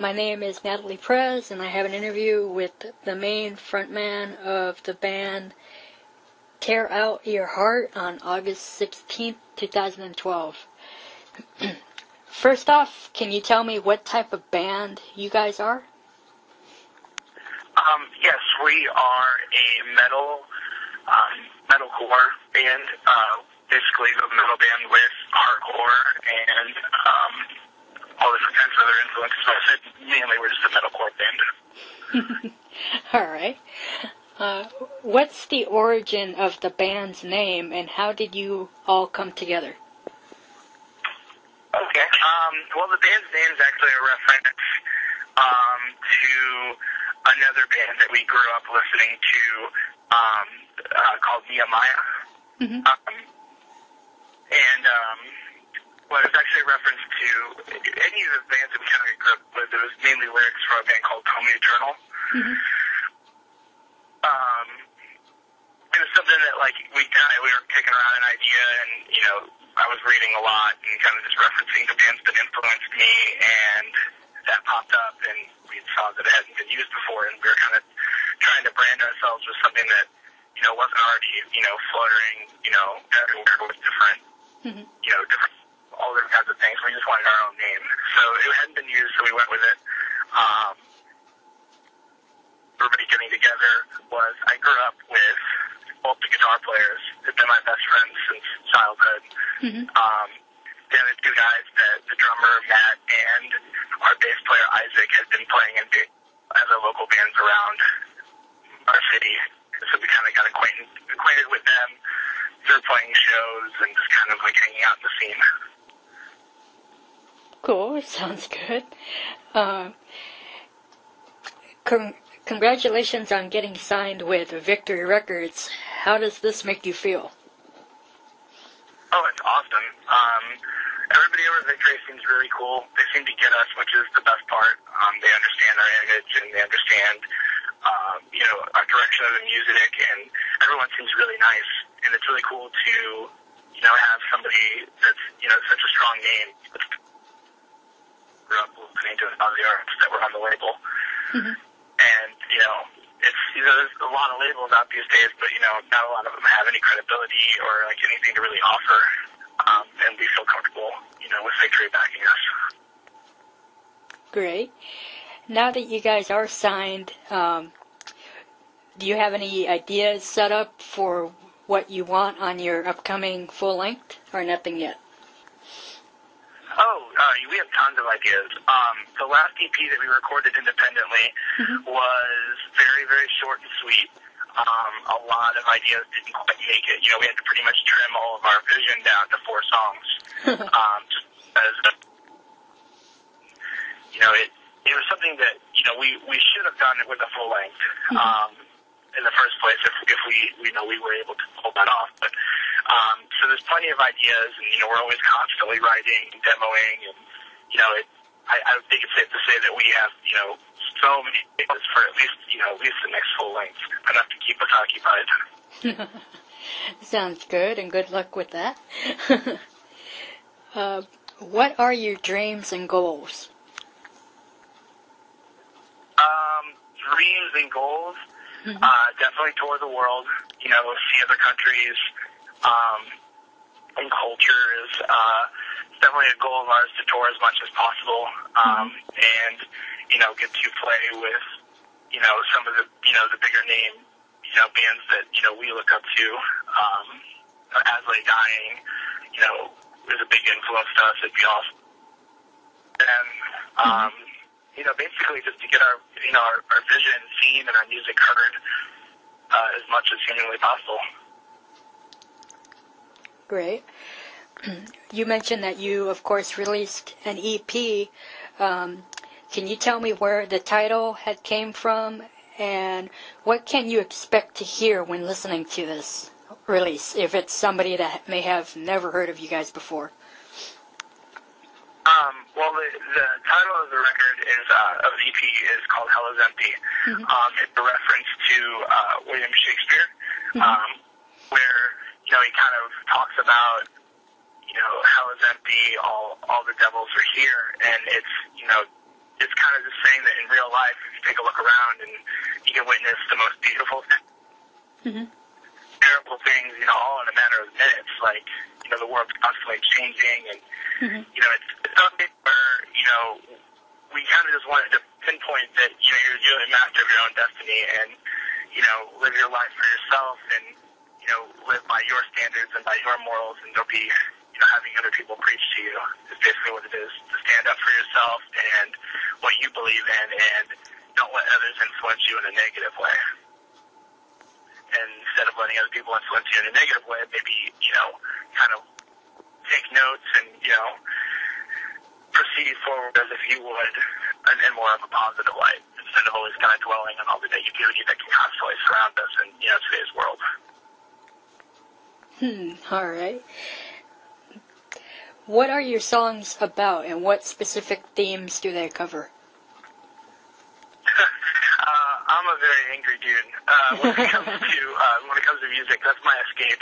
My name is Natalie Prez, and I have an interview with the main frontman of the band Tear Out Your Heart on August 16th, 2012. First off, can you tell me what type of band you guys are? Yes, we are a metalcore band, basically a metal band with hardcore and all different kinds of other influences. So I said mainly we're just a metalcore band. All right. What's the origin of the band's name, and how did you all come together? Okay. Well, the band's name is actually a reference to another band that we grew up listening to called Nehemiah. Mm-hmm. Well, it's actually a reference to any of the bands that we kind of grew up with. It was mainly lyrics from a band called Home Eternal. Mm-hmm. It was something that, like, we were kicking around an idea, and, you know, I was reading a lot and kind of just referencing the bands that influenced me, and that popped up, and we saw that it hadn't been used before, and we were kind of trying to brand ourselves with something that, you know, wasn't already, you know, fluttering, you know, everywhere with different, Mm-hmm. you know, all different kinds of things. We just wanted our own name. So it hadn't been used, so we went with it. Everybody getting together was, I grew up with both the guitar players. They've been my best friends since childhood. Mm-hmm. The other two guys, the drummer, Matt, and our bass player, Isaac, had been playing in other local bands around our city. So we kind of got acquainted with them through playing shows and just kind of like hanging out in the scene. Cool, sounds good. Congratulations on getting signed with Victory Records. How does this make you feel? Oh, it's awesome. Everybody over at Victory seems really cool. They seem to get us, which is the best part. They understand our image, and they understand, you know, our direction of the music, and everyone seems really nice. And it's really cool to, you know, have somebody that's, you know, such a strong name. Grew up listening to a lot of the artists that were on the label. Mm-hmm. And, you know, it's, you know, there's a lot of labels out these days, but, you know, not a lot of them have any credibility or, like, anything to really offer. And we feel comfortable, you know, with Victory backing us. Great. Now that you guys are signed, do you have any ideas set up for what you want on your upcoming full length, or nothing yet? Oh, we have tons of ideas. The last EP that we recorded independently Mm-hmm. was very, very short and sweet. A lot of ideas didn't quite make it. You know, we had to pretty much trim all of our vision down to 4 songs. Just as, you know, it was something that, you know, we should have done it with a full length. In the first place, if we know we were able to pull that off. But so there's plenty of ideas, and you know we're always constantly writing, demoing, and you know I think it's safe to say that we have so many ideas for at least the next full length, enough to keep us occupied. Sounds good, and good luck with that. What are your dreams and goals? Dreams and goals. Definitely tour the world, see other countries, and cultures. Definitely a goal of ours to tour as much as possible, and, get to play with, some of the bigger name, bands that, we look up to. Asley Dying, is a big influence to us. It'd be awesome. And, basically just to get our vision seen and our music heard as much as humanly possible. Great. You mentioned that you, of course, released an EP. Can you tell me where the title had came from, and what can you expect to hear when listening to this release, if it's somebody that may have never heard of you guys before? Well, the title of the record of the EP is called Hell is Empty. It's a reference to William Shakespeare, where, he kind of talks about, hell is empty, all the devils are here, and it's, it's kind of just saying that in real life, if you take a look around and you can witness the most beautiful, terrible things, you know, all in a matter of minutes. Like, you know, the world's constantly changing, and you know, it's something where, you know, we kind of just wanted to pinpoint that, you know, you're a master of your own destiny, and, you know, live your life for yourself, and, you know, live by your standards and by your morals, and don't be, you know, having other people preach to you. Is basically what it is, to stand up for yourself and what you believe in, and don't let others influence you in a negative way. And instead of letting other people influence you in a negative way, maybe, you know, kind of take notes and, you know, proceed forward as if you would in more of a positive light, instead of always kind of dwelling on all the negativity that can constantly surround us in, you know, today's world. All right. What are your songs about, and what specific themes do they cover? I'm a very angry dude when it comes to music. That's my escape.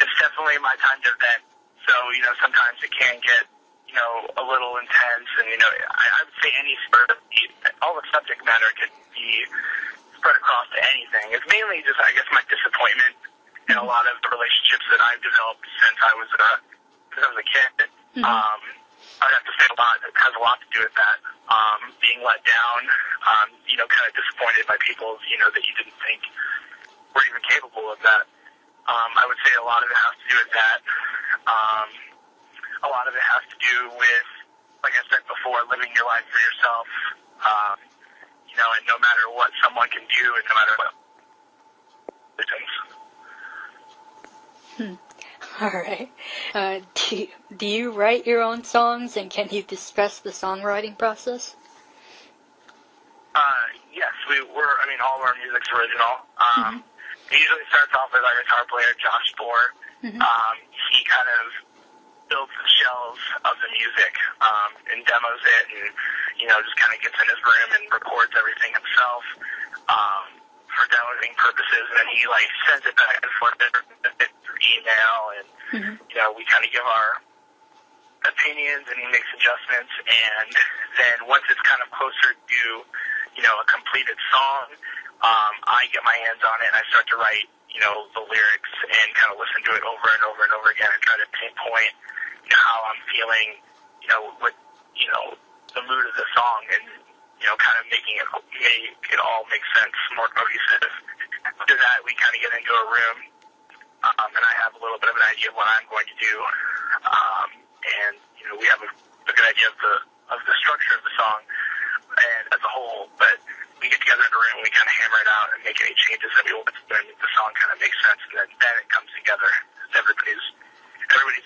It's definitely my time to vent. So, you know, sometimes it can get, you know, a little intense, and, you know, I would say any sort of, all the subject matter could be spread across to anything. It's mainly just, I guess, my disappointment in a lot of the relationships that I've developed since I was a kid. I'd have to say a lot. It has a lot to do with that. Being let down, you know, kind of disappointed by people, you know, that you didn't think were even capable of that. I would say a lot of it has to do with that. A lot of it has to do with, like I said before, living your life for yourself. You know, and no matter what someone can do, and no matter what things. All right. Do you write your own songs, and can you discuss the songwriting process? Yes, all of our music's original. It usually starts off with our guitar player, Josh Bohr. He kind of builds the shells of the music, and demos it, and, you know, just kind of gets in his room and records everything himself, for downloading purposes, and then he, like, sends it back and forth through email, and, you know, we kind of give our opinions, and he makes adjustments, and then once it's kind of closer to, you know, a completed song, I get my hands on it, and I start to write, you know, the lyrics, and kind of listen to it over and over and over again, and try to pinpoint, you know, how I'm feeling, you know, what, you know, the mood of the song, and, you know, kind of making it all make sense, more cohesive. After that, we kind of get into a room, and I have a little bit of an idea of what I'm going to do, and, you know, we have a good idea of the structure of the song, and as a whole, but we get together in a room, and we kind of hammer it out and make any changes that we want to do, and the song kind of makes sense, and then it comes together. Everybody's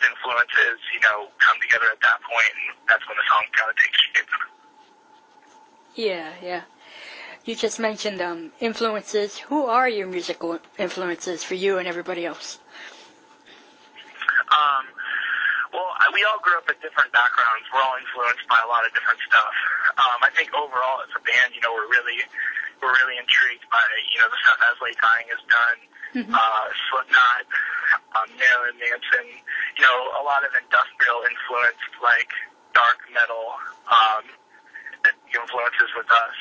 influences, you know, come together at that point, and that's when the song kind of takes shape. Yeah. You just mentioned influences. Who are your musical influences for you and everybody else? Well, we all grew up in different backgrounds. We're all influenced by a lot of different stuff. I think overall as a band, you know, we're really intrigued by, you know, the stuff Ashley Dying has done, Slipknot, Marilyn Manson, you know, a lot of industrial influence, like dark metal, influences with us.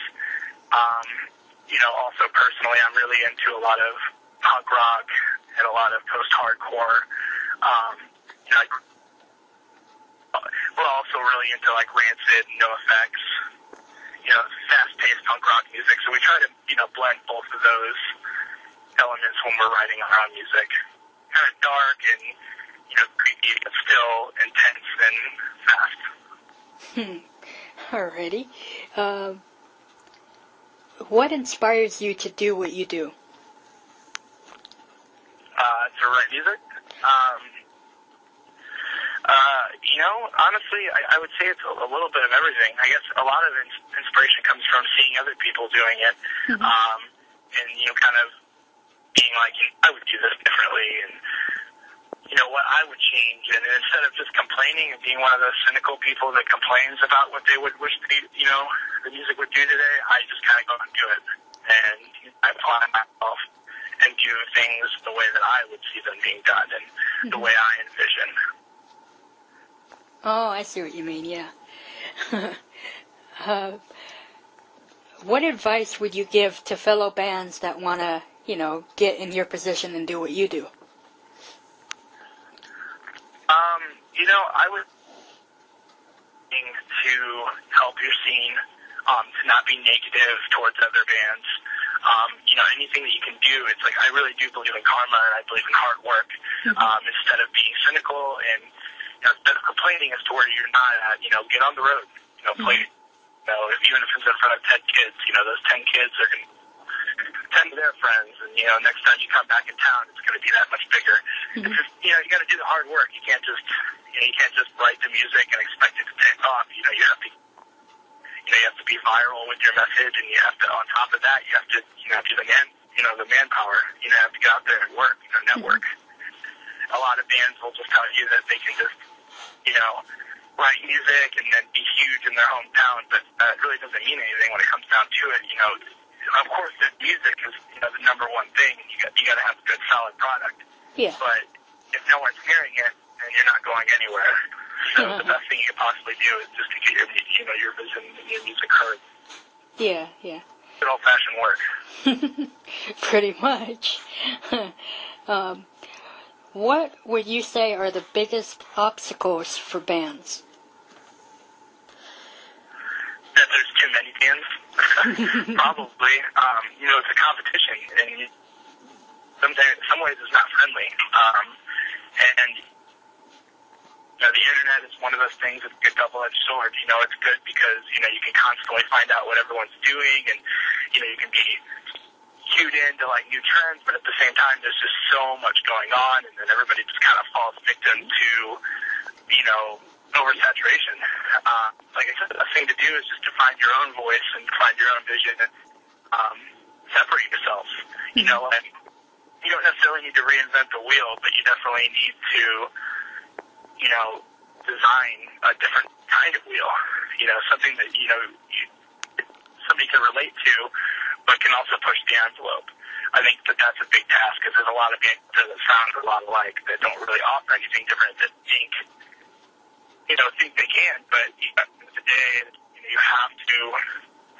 You know, also personally, I'm really into a lot of punk rock and a lot of post-hardcore. You know, we're also really into, like, Rancid, NoFX, you know, fast-paced punk rock music. So we try to, you know, blend both of those elements when we're writing our own music. Kind of dark and, you know, creepy, but still intense and fast. Alrighty. What inspires you to do what you do? To write music? You know, honestly, I would say it's a little bit of everything. I guess a lot of inspiration comes from seeing other people doing it, and, you know, kind of being like, I would do this differently, and, you know, what I would change. And instead of just complaining and being one of those cynical people that complains about what they would wish you know, the music would do today, I just kind of go and do it. And I apply myself and do things the way that I would see them being done, and the way I envision. Oh, I see what you mean, yeah. What advice would you give to fellow bands that want to, get in your position and do what you do? I would think to help your scene, to not be negative towards other bands. Anything that you can do, it's like, I really do believe in karma, and I believe in hard work. Instead of being cynical and, instead of complaining as to where you're not at, get on the road, play, even if it's in front of 10 kids, those 10 kids are going to 10 of their friends, and, next time you come back in town, it's going to be that much bigger. It's just, you got to do the hard work. You can't just, write the music and expect it to take off. You have to, you have to be viral with your message, and you have to, on top of that, you have to, do the manpower. You have to get out there and work, network. A lot of bands will just tell you that they can just, write music and then be huge in their hometown, but that really doesn't mean anything when it comes down to it. Of course, the music is, the number one thing, and you got to have a good, solid product. Yeah. But if no one's hearing it, then you're not going anywhere. So the best thing you can possibly do is just to get your vision and your music heard. Yeah. Good old-fashioned work. Pretty much. What would you say are the biggest obstacles for bands? That there's too many bands. Probably. It's a competition, and some ways it's not friendly. And the internet is one of those things that's a good double-edged sword. It's good because, you can constantly find out what everyone's doing, and, you can be cued into, new trends, but at the same time, there's just so much going on, and then everybody just kind of falls victim to, oversaturation. Like I said, the best thing to do is just to find your own voice and find your own vision and separate yourselves. You don't necessarily need to reinvent the wheel, but you definitely need to, design a different kind of wheel. Something that, somebody can relate to, but can also push the envelope. I think that's a big task, because there's a lot of bands that sound a lot alike that don't really offer anything different, that think they can, but at the end of the day, you have to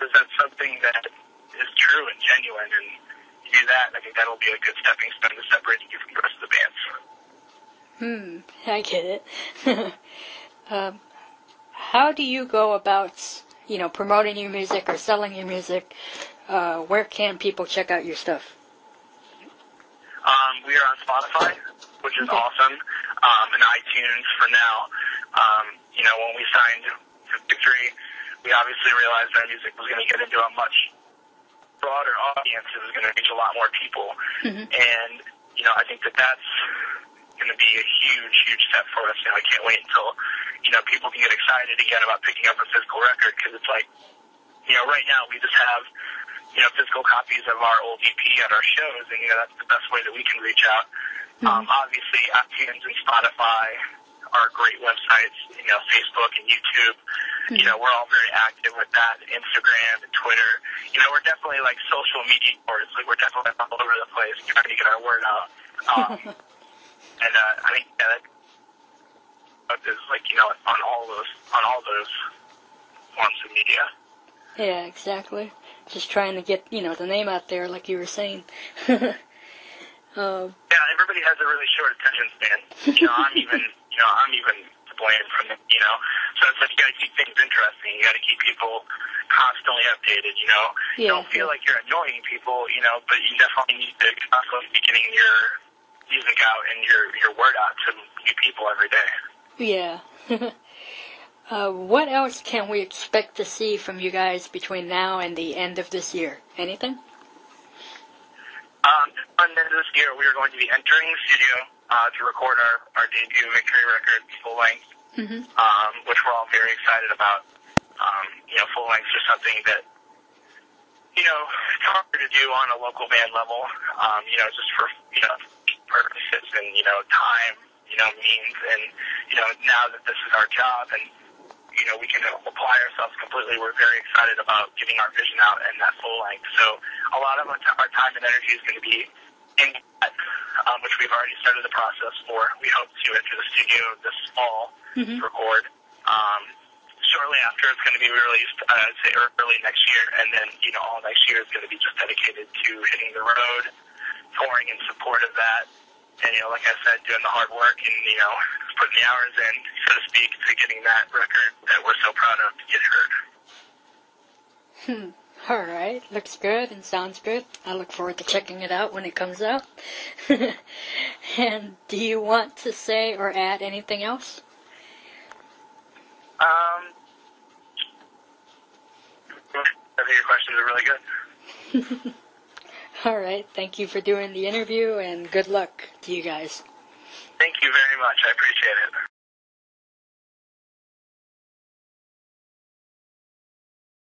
present something that is true and genuine, and you do that, and I think that'll be a good stepping stone to separating you from the rest of the bands. I get it. How do you go about, promoting your music or selling your music? Where can people check out your stuff? We are on Spotify, which is awesome, and iTunes for now. When we signed Victory, we obviously realized our music was going to get into a much broader audience. It was going to reach a lot more people. And, I think that's going to be a huge, huge step for us. I can't wait until, people can get excited again about picking up a physical record, because it's like, right now we just have, physical copies of our old EP at our shows, and, that's the best way that we can reach out. Obviously, iTunes and Spotify are great websites, Facebook and YouTube. We're all very active with that, Instagram and Twitter. We're definitely like social media boards. We're definitely all over the place trying to get our word out. And I think that is on all those forms of media. Yeah, exactly. Just trying to get, the name out there, like you were saying. Yeah, everybody has a really short attention span. I'm even to blame from it, So it's like you got to keep things interesting. You got to keep people constantly updated, Don't feel like you're annoying people, but you definitely need to constantly be getting your music out and your word out to new people every day. Yeah. What else can we expect to see from you guys between now and the end of this year? Anything? At the end of this year, we are going to be entering the studio to record our debut Victory record, full length, which we're all very excited about. Full lengths are something that, it's hard to do on a local band level, just for, purposes and, time, means. And, now that this is our job and, we can apply ourselves completely, we're very excited about getting our vision out and that full length. So a lot of our time and energy is going to be in that, which we've already started the process for. We hope to enter the studio this fall to record. shortly after it's going to be released, I'd say early next year, and then, all next year is going to be just dedicated to hitting the road, touring in support of that, and, like I said, doing the hard work and, putting the hours in, so to speak, to getting that record that we're so proud of to get heard. All right, looks good and sounds good. I look forward to checking it out when it comes out. And do you want to say or add anything else? I think your questions are really good. All right, thank you for doing the interview, and good luck to you guys. Thank you very much. I appreciate it.